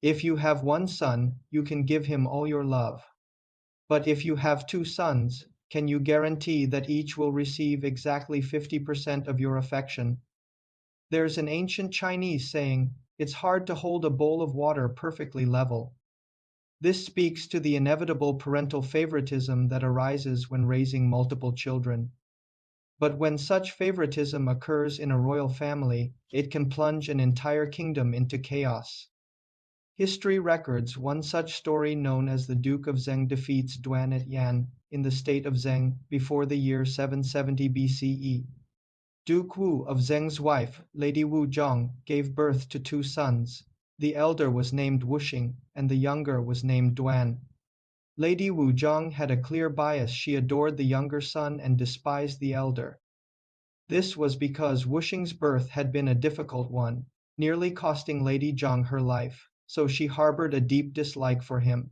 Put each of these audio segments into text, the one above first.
If you have one son, you can give him all your love. But if you have two sons, can you guarantee that each will receive exactly 50% of your affection? There's an ancient Chinese saying, it's hard to hold a bowl of water perfectly level. This speaks to the inevitable parental favoritism that arises when raising multiple children. But when such favoritism occurs in a royal family, it can plunge an entire kingdom into chaos. History records one such story known as the Duke of Zheng defeats Duan at Yan, in the state of Zheng, before the year 770 BCE. Duke Wu of Zheng's wife, Lady Wu Zhang, gave birth to two sons. The elder was named Wuxing, and the younger was named Duan. Lady Wu Zhang had a clear bias. She adored the younger son and despised the elder. This was because Wuxing's birth had been a difficult one, nearly costing Lady Zhang her life, so she harbored a deep dislike for him.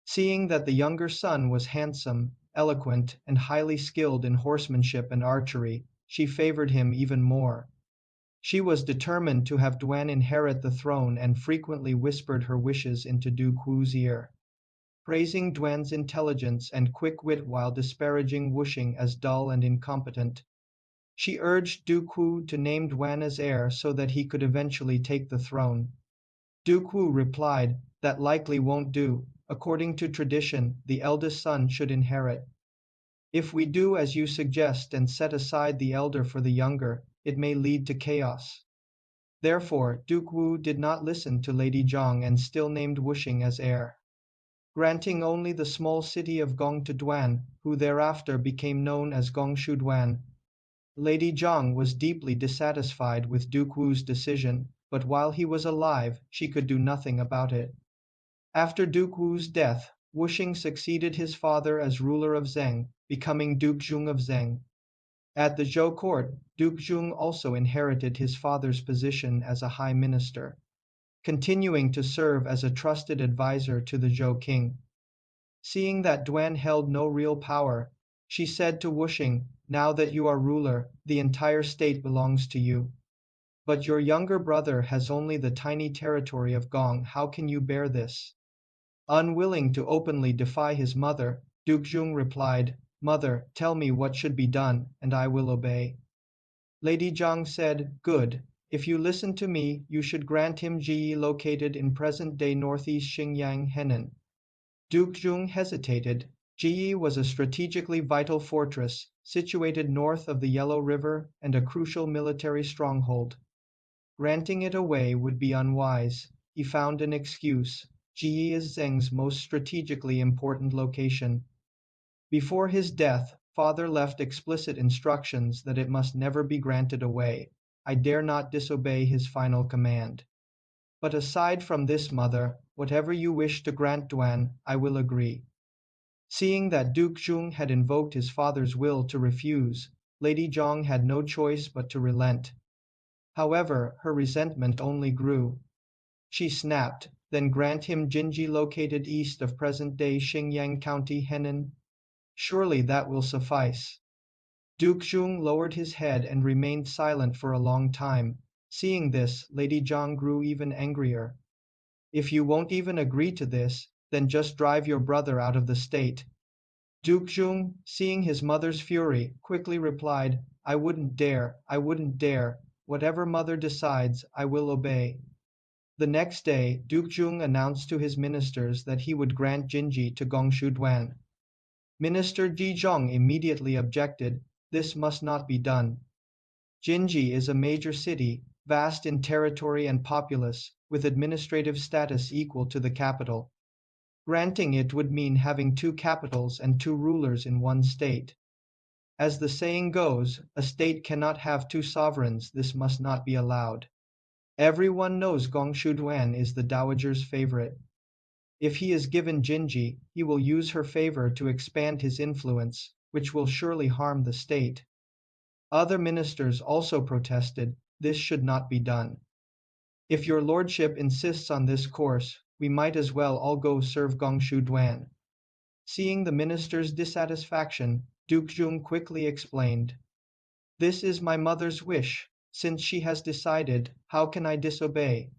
Seeing that the younger son was handsome, eloquent, and highly skilled in horsemanship and archery, she favored him even more. She was determined to have Duan inherit the throne and frequently whispered her wishes into Duke Wu's ear, praising Duan's intelligence and quick wit while disparaging Wuxing as dull and incompetent. She urged Duke Wu to name Duan as heir so that he could eventually take the throne. Duke Wu replied, that likely won't do. According to tradition, the eldest son should inherit. If we do as you suggest and set aside the elder for the younger, it may lead to chaos. Therefore, Duke Wu did not listen to Lady Zhang and still named Wuxing as heir, granting only the small city of Gong to Duan, who thereafter became known as Gongshu Duan. Lady Zhang was deeply dissatisfied with Duke Wu's decision, but while he was alive, she could do nothing about it. After Duke Wu's death, Wuxing succeeded his father as ruler of Zheng, becoming Duke Zheng of Zheng. At the Zhou court, Duke Zheng also inherited his father's position as a high minister, continuing to serve as a trusted advisor to the Zhou king. Seeing that Duan held no real power, she said to Wuxing, now that you are ruler, the entire state belongs to you. But your younger brother has only the tiny territory of Gong. How can you bear this? Unwilling to openly defy his mother, Duke Zheng replied, Mother, tell me what should be done, and I will obey. Lady Zhang said, Good. If you listen to me, you should grant him Ji located in present-day northeast Xinjiang, Henan. Duke Zheng hesitated. Ji was a strategically vital fortress, situated north of the Yellow River and a crucial military stronghold. Granting it away would be unwise. He found an excuse. Ji is Zheng's most strategically important location. Before his death, father left explicit instructions that it must never be granted away. I dare not disobey his final command. But aside from this, mother, whatever you wish to grant Duan, I will agree. Seeing that Duke Zheng had invoked his father's will to refuse, Lady Zhang had no choice but to relent. However, her resentment only grew. She snapped, then grant him Jinji located east of present-day Xinjiang County, Henan. Surely that will suffice. Duke Zheng lowered his head and remained silent for a long time. Seeing this, Lady Zhang grew even angrier. If you won't even agree to this, then just drive your brother out of the state. Duke Zheng, seeing his mother's fury, quickly replied, I wouldn't dare. Whatever mother decides, I will obey. The next day, Duke Zheng announced to his ministers that he would grant Jinji to Gongshu Duan. Minister Ji Zhong immediately objected, this must not be done. Jinji is a major city, vast in territory and populous, with administrative status equal to the capital. Granting it would mean having two capitals and two rulers in one state. As the saying goes, a state cannot have two sovereigns. This must not be allowed. Everyone knows Gongshu Duan is the dowager's favorite. If he is given Jinji, he will use her favor to expand his influence, which will surely harm the state. Other ministers also protested, this should not be done. If your lordship insists on this course, we might as well all go serve Gongshu Duan. Seeing the ministers' dissatisfaction, Duke Zheng quickly explained, this is my mother's wish. Since she has decided, how can I disobey?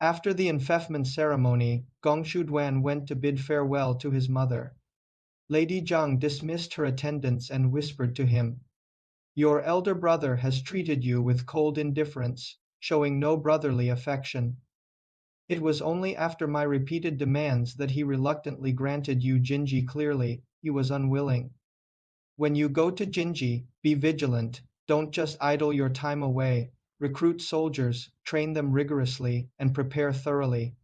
After the enfeoffment ceremony, Duan went to bid farewell to his mother. Lady Zheng dismissed her attendants and whispered to him, "Your elder brother has treated you with cold indifference, showing no brotherly affection. It was only after my repeated demands that he reluctantly granted you Jinji. Clearly, he was unwilling. When you go to Jinji, be vigilant, don't just idle your time away, recruit soldiers, train them rigorously, and prepare thoroughly.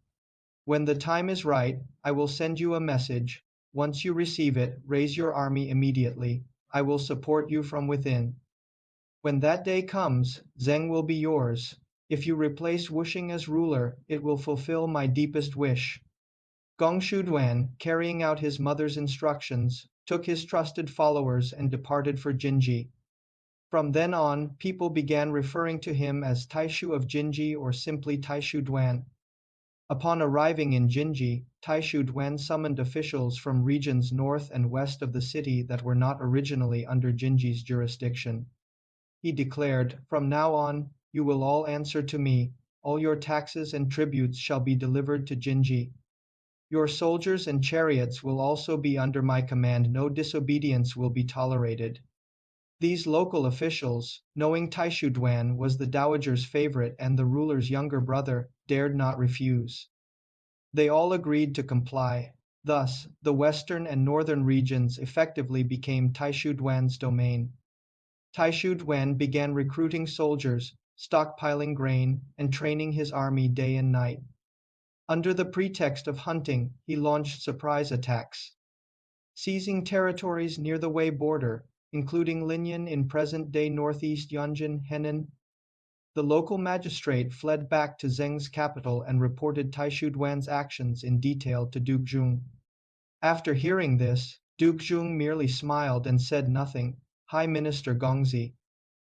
When the time is right, I will send you a message. Once you receive it, raise your army immediately. I will support you from within. When that day comes, Zheng will be yours. If you replace Wuxing as ruler, it will fulfill my deepest wish." Duan, carrying out his mother's instructions, took his trusted followers and departed for Jinji. From then on, people began referring to him as Taishu of Jinji or simply Taishu Duan. Upon arriving in Jinji, Taishu Duan summoned officials from regions north and west of the city that were not originally under Jinji's jurisdiction. He declared, "From now on, you will all answer to me. All your taxes and tributes shall be delivered to Jinji. Your soldiers and chariots will also be under my command. No disobedience will be tolerated." These local officials, knowing Taishu Duan was the dowager's favorite and the ruler's younger brother, dared not refuse. They all agreed to comply. Thus, the western and northern regions effectively became Taishu Duan's domain. Taishu Duan began recruiting soldiers, stockpiling grain, and training his army day and night. Under the pretext of hunting, he launched surprise attacks, seizing territories near the Wei border, including Linyan in present-day northeast Yanjin, Henan. The local magistrate fled back to Zheng's capital and reported Taishu Duan's actions in detail to Duke Zheng. After hearing this, Duke Zheng merely smiled and said nothing. High Minister Gongzi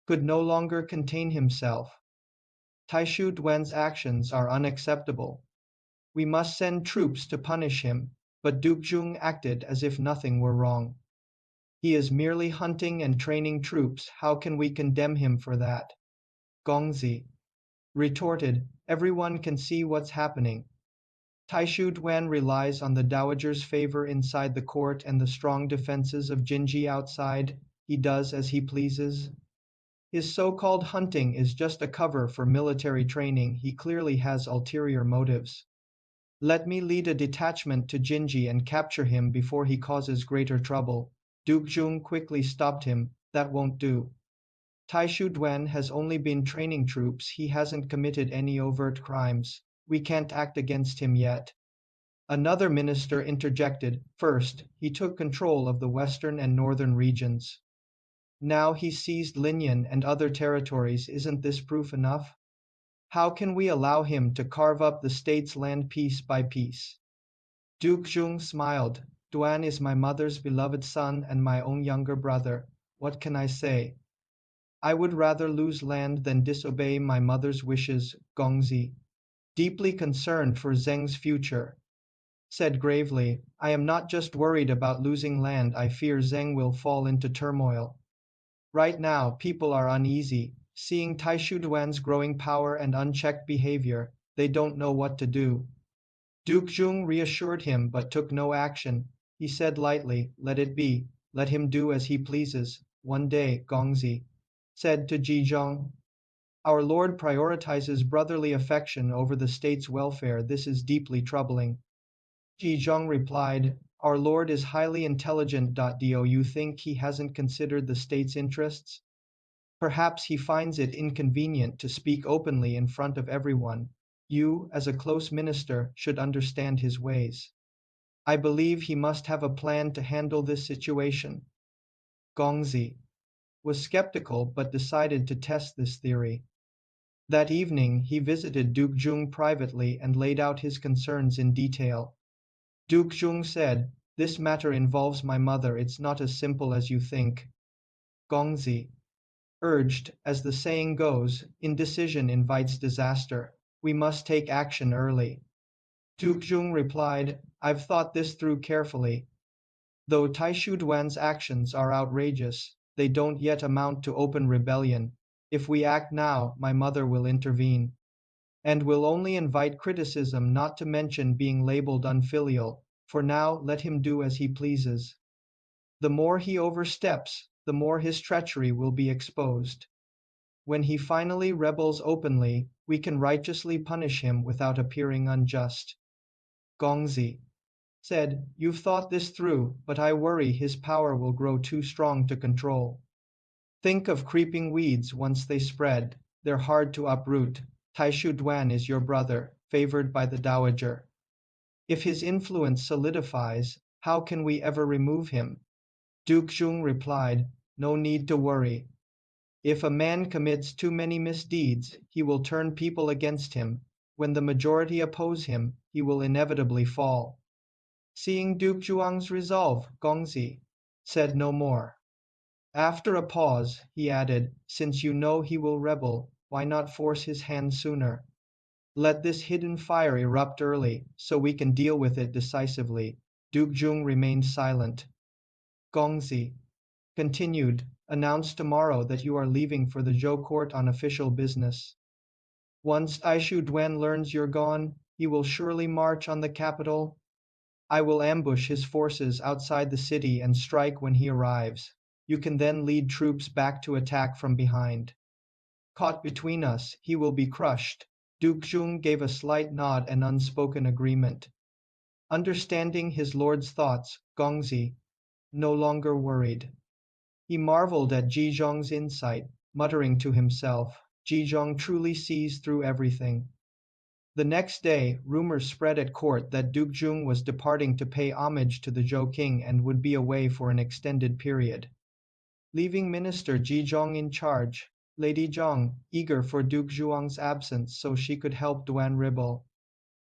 could no longer contain himself. "Taishu Duan's actions are unacceptable. We must send troops to punish him," but Duke Zheng acted as if nothing were wrong. "He is merely hunting and training troops. How can we condemn him for that?" Gongzi retorted, "Everyone can see what's happening. Taishu Duan relies on the dowager's favor inside the court and the strong defenses of Jinji outside. He does as he pleases. His so-called hunting is just a cover for military training. He clearly has ulterior motives. Let me lead a detachment to Jinji and capture him before he causes greater trouble." Duke Zheng quickly stopped him. "That won't do. Taishu Duan has only been training troops. He hasn't committed any overt crimes. We can't act against him yet." Another minister interjected, "First, he took control of the western and northern regions. Now he seized Linyan and other territories. Isn't this proof enough? How can we allow him to carve up the state's land piece by piece?" Duke Zheng smiled. "Duan is my mother's beloved son and my own younger brother. What can I say? I would rather lose land than disobey my mother's wishes." Gongzi, deeply concerned for Zheng's future, said gravely, "I am not just worried about losing land. I fear Zheng will fall into turmoil. Right now, people are uneasy. Seeing Taishu Duan's growing power and unchecked behavior, they don't know what to do." Duke Zheng reassured him but took no action. He said lightly, "Let it be. Let him do as he pleases. One day," Gongzi said to Zheng, "our Lord prioritizes brotherly affection over the state's welfare. This is deeply troubling." Zheng replied, "Our Lord is highly intelligent. Do you think he hasn't considered the state's interests? Perhaps he finds it inconvenient to speak openly in front of everyone. You, as a close minister, should understand his ways. I believe he must have a plan to handle this situation." Gongzi was skeptical but decided to test this theory. That evening, he visited Duke Zheng privately and laid out his concerns in detail. Duke Zheng said, "This matter involves my mother. It's not as simple as you think." Gongzi urged, "As the saying goes, indecision invites disaster. We must take action early." Duke Zheng replied, "I've thought this through carefully. Though Taishu Duan's actions are outrageous, they don't yet amount to open rebellion. If we act now, my mother will intervene. and will only invite criticism, not to mention being labeled unfilial. For now, let him do as he pleases. The more he oversteps, the more his treachery will be exposed. When he finally rebels openly, we can righteously punish him without appearing unjust. Gongzi said, "You've thought this through, but I worry his power will grow too strong to control. Think of creeping weeds once they spread, they're hard to uproot. Taishu Duan is your brother, favored by the dowager. If his influence solidifies, how can we ever remove him?" Duke Zheng replied, "No need to worry. If a man commits too many misdeeds, he will turn people against him. When the majority oppose him, he will inevitably fall." Seeing Duke Zhuang's resolve, Gongzi said no more. After a pause, he added, "Since you know he will rebel, why not force his hand sooner? Let this hidden fire erupt early, so we can deal with it decisively." Duke Zheng remained silent. Gongzi continued, "Announce tomorrow that you are leaving for the Zhou court on official business. Once Aishu Duan learns you're gone, he will surely march on the capital. I will ambush his forces outside the city and strike when he arrives. You can then lead troops back to attack from behind. Caught between us, he will be crushed." Duke Zheng gave a slight nod and unspoken agreement. Understanding his lord's thoughts, Gongzi no longer worried. He marveled at Zhizhong's insight, muttering to himself, "Zhizhong truly sees through everything." The next day, rumors spread at court that Duke Zheng was departing to pay homage to the Zhou king and would be away for an extended period. Leaving Minister Zhizhong in charge, Lady Zheng, eager for Duke Zhuang's absence so she could help Duan rebel,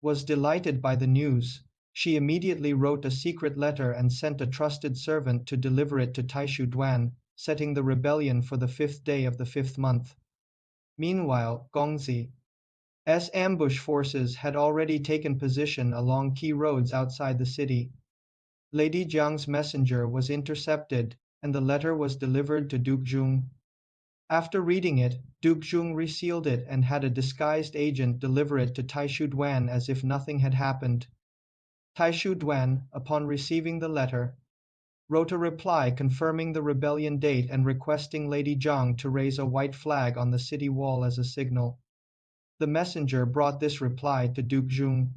was delighted by the news. She immediately wrote a secret letter and sent a trusted servant to deliver it to Taishu Duan, setting the rebellion for the 5th day of the 5th month. Meanwhile, Gongzi's ambush forces had already taken position along key roads outside the city. Lady Jiang's messenger was intercepted, and the letter was delivered to Duke Zheng. After reading it, Duke Zheng resealed it and had a disguised agent deliver it to Taishu Duan as if nothing had happened. Taishu Duan, upon receiving the letter, wrote a reply confirming the rebellion date and requesting Lady Zhang to raise a white flag on the city wall as a signal. The messenger brought this reply to Duke Zheng,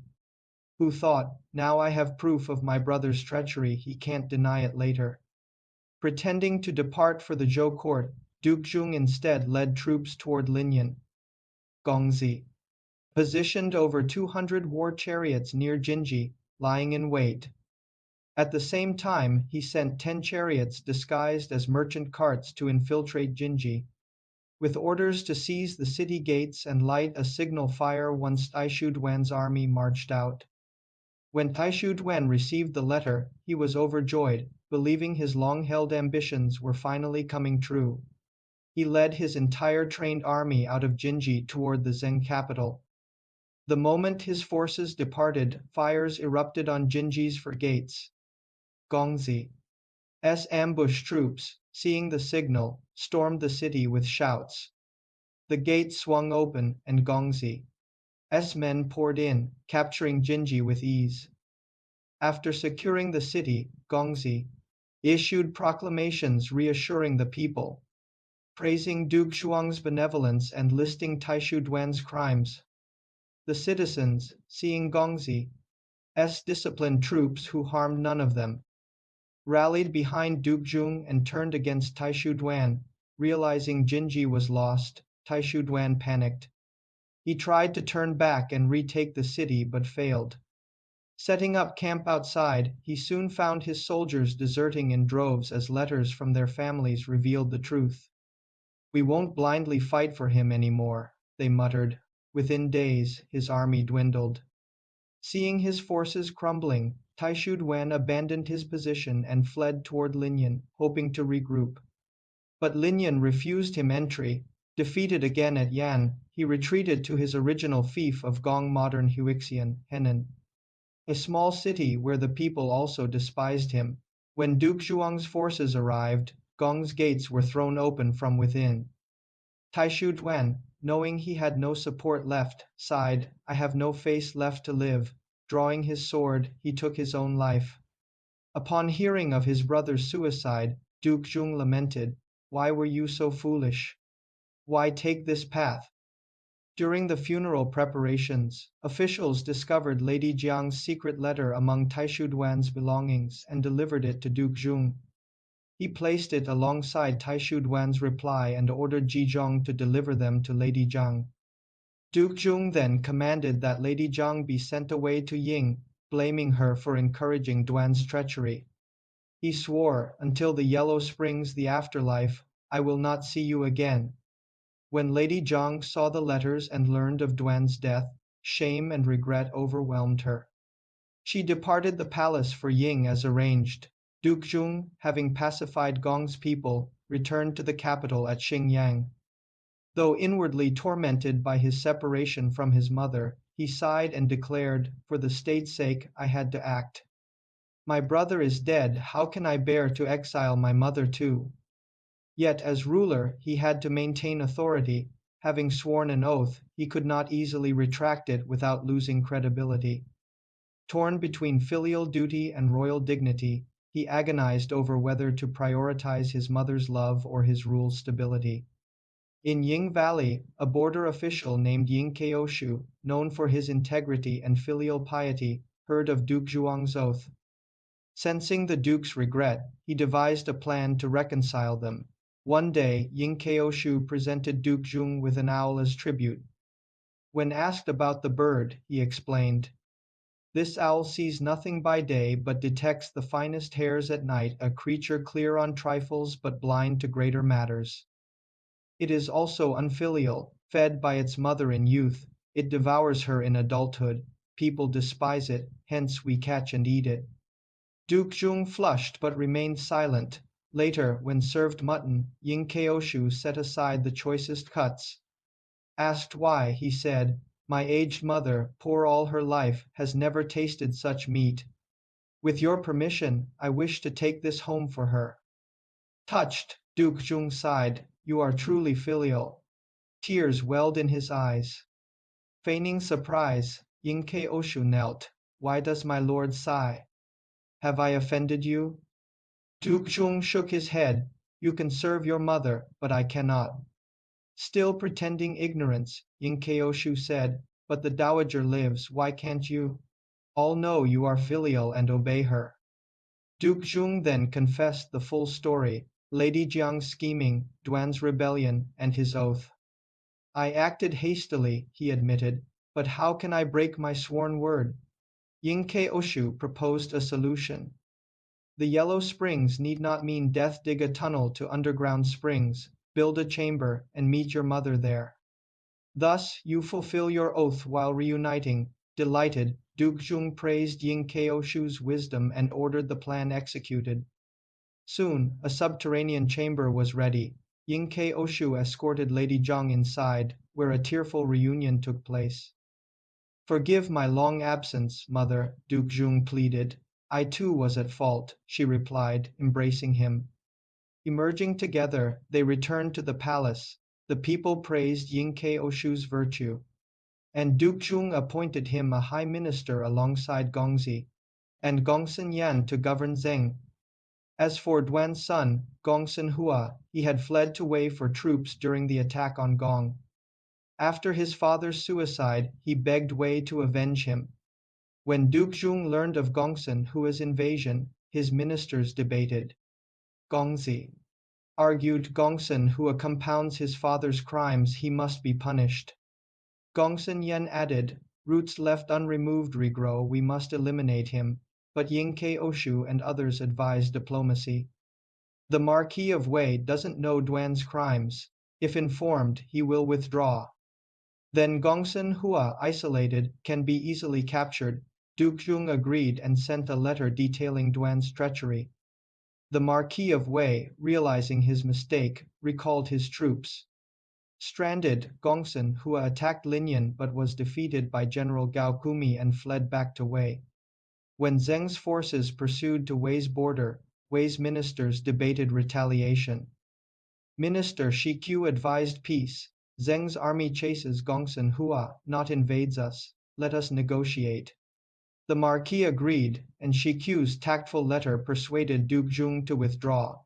who thought, "Now I have proof of my brother's treachery, he can't deny it later." Pretending to depart for the Zhou court, Duke Zheng instead led troops toward Linyan. Gongzi positioned over 200 war chariots near Jinji, lying in wait. At the same time, he sent 10 chariots disguised as merchant carts to infiltrate Jinji, with orders to seize the city gates and light a signal fire once Taishu Duan's army marched out. When Taishu Duan received the letter, he was overjoyed, believing his long-held ambitions were finally coming true. He led his entire trained army out of Jinji toward the Zheng capital. The moment his forces departed, fires erupted on Jinji's gates. Gongzi's ambush troops, seeing the signal, stormed the city with shouts. The gates swung open, and Gongzi's men poured in, capturing Jinji with ease. After securing the city, Gongzi issued proclamations reassuring the people, praising Duke Zhuang's benevolence and listing Taishu Duan's crimes. The citizens, seeing Gongzi's disciplined troops who harmed none of them, rallied behind Duke Zheng and turned against Taishu Duan. Realizing Jinji was lost, Taishu Duan panicked. He tried to turn back and retake the city but failed. Setting up camp outside, he soon found his soldiers deserting in droves as letters from their families revealed the truth. "We won't blindly fight for him anymore," they muttered. Within days, his army dwindled. Seeing his forces crumbling, Taishu Duan abandoned his position and fled toward Linyan, hoping to regroup. But Linyan refused him entry. Defeated again at Yan, he retreated to his original fief of Gong, modern Huixian, Henan, a small city where the people also despised him. When Duke Zhuang's forces arrived, Gong's gates were thrown open from within. Taishu Duan, knowing he had no support left, sighed, "I have no face left to live." Drawing his sword, he took his own life. Upon hearing of his brother's suicide, Duke Zheng lamented, "Why were you so foolish? Why take this path?" During the funeral preparations, officials discovered Lady Jiang's secret letter among Taishu Duan's belongings and delivered it to Duke Zheng. He placed it alongside Taishu Duan's reply and ordered Ji Zhong to deliver them to Lady Jiang. Duke Zheng then commanded that Lady Jiang be sent away to Ying, blaming her for encouraging Duan's treachery. He swore, "Until the Yellow Springs, the afterlife, I will not see you again." When Lady Jiang saw the letters and learned of Duan's death, shame and regret overwhelmed her. She departed the palace for Ying as arranged. Duke Zheng, having pacified Gong's people, returned to the capital at Xingyang. Though inwardly tormented by his separation from his mother, he sighed and declared, "For the state's sake, I had to act. My brother is dead, how can I bear to exile my mother too?" Yet as ruler he had to maintain authority. Having sworn an oath, he could not easily retract it without losing credibility. Torn between filial duty and royal dignity, he agonized over whether to prioritize his mother's love or his rule's stability. In Ying Valley, a border official named Ying Keoshu, known for his integrity and filial piety, heard of Duke Zhuang's oath. Sensing the duke's regret, he devised a plan to reconcile them. One day, Ying Keoshu presented Duke Zheng with an owl as tribute. When asked about the bird, he explained, "This owl sees nothing by day but detects the finest hairs at night, a creature clear on trifles but blind to greater matters. It is also unfilial, fed by its mother in youth, it devours her in adulthood. People despise it, hence we catch and eat it." Duke Zheng flushed but remained silent. Later, when served mutton, Ying Keoshu set aside the choicest cuts. Asked why, he said, "My aged mother, poor all her life, has never tasted such meat. With your permission, I wish to take this home for her." Touched, Duke Zheng sighed, "You are truly filial." Tears welled in his eyes. Feigning surprise, Ying Keoshu knelt. "Why does my lord sigh? Have I offended you?" Duke Zheng shook his head. "You can serve your mother, but I cannot." Still pretending ignorance, Ying Keoshu said, "But the dowager lives, why can't you? All know you are filial and obey her." Duke Zheng then confessed the full story, Lady Jiang's scheming, Duan's rebellion, and his oath. "I acted hastily," he admitted, "but how can I break my sworn word?" Ying Keoshu proposed a solution. "The Yellow Springs need not mean death. Dig a tunnel to underground springs, build a chamber, and meet your mother there. Thus you fulfill your oath while reuniting." Delighted, Duke Zheng praised Ying Keoshu's wisdom and ordered the plan executed. Soon, a subterranean chamber was ready. Ying Keoshu escorted Lady Jiang inside, where a tearful reunion took place. "Forgive my long absence, mother," Duke Zheng pleaded. "I too was at fault," she replied, embracing him. Emerging together, they returned to the palace. The people praised Ying Keoshu's virtue, and Duke Zheng appointed him a high minister alongside Gongzi, and Gongsun Yan to govern Zheng. As for Duan's son, Gongsun Hua, he had fled to Wei for troops during the attack on Gong. After his father's suicide, he begged Wei to avenge him. When Duke Zheng learned of Gongsun Hua's invasion, his ministers debated. Gongzi argued, "Gongsun Hua compounds his father's crimes, he must be punished." Gongsun Yan added, "Roots left unremoved regrow, we must eliminate him." But Ying Keoshu and others advised diplomacy. "The Marquis of Wei doesn't know Duan's crimes. If informed, he will withdraw. Then Gongsun Hua, isolated, can be easily captured." Duke Zheng agreed and sent a letter detailing Duan's treachery. The Marquis of Wei, realizing his mistake, recalled his troops. Stranded, Gongsun Hua attacked Linyan but was defeated by General Gao Kumi and fled back to Wei. When Zheng's forces pursued to Wei's border, Wei's ministers debated retaliation. Minister Shiqiu advised peace. Zheng's army chases Gongsun Hua, not invades us. Let us negotiate. The Marquis agreed, and Shiqiu's tactful letter persuaded Duke Zheng to withdraw.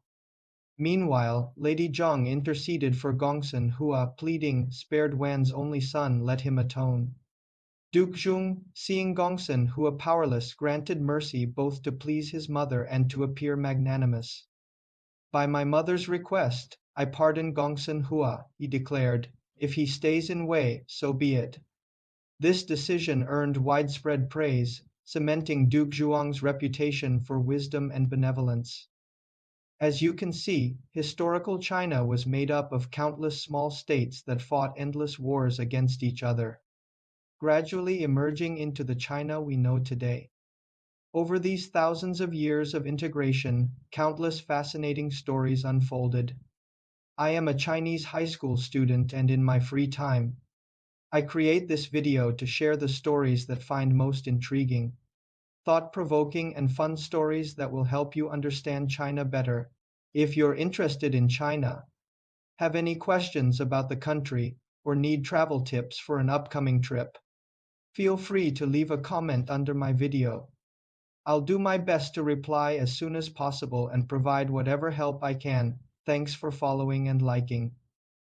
Meanwhile, Lady Zheng interceded for Gongsun Hua, pleading, "Spare Duan's only son, let him atone." Duke Zheng, seeing Gongsun Hua powerless, granted mercy both to please his mother and to appear magnanimous. "By my mother's request, I pardon Gongsun Hua," he declared. "If he stays in Wei, so be it." This decision earned widespread praise, cementing Duke Zhuang's reputation for wisdom and benevolence. As you can see, historical China was made up of countless small states that fought endless wars against each other, gradually emerging into the China we know today. Over these thousands of years of integration, countless fascinating stories unfolded. I am a Chinese high school student, and in my free time, I create this video to share the stories that find most intriguing, thought-provoking, and fun stories that will help you understand China better. If you're interested in China, have any questions about the country, or need travel tips for an upcoming trip, feel free to leave a comment under my video. I'll do my best to reply as soon as possible and provide whatever help I can. Thanks for following and liking.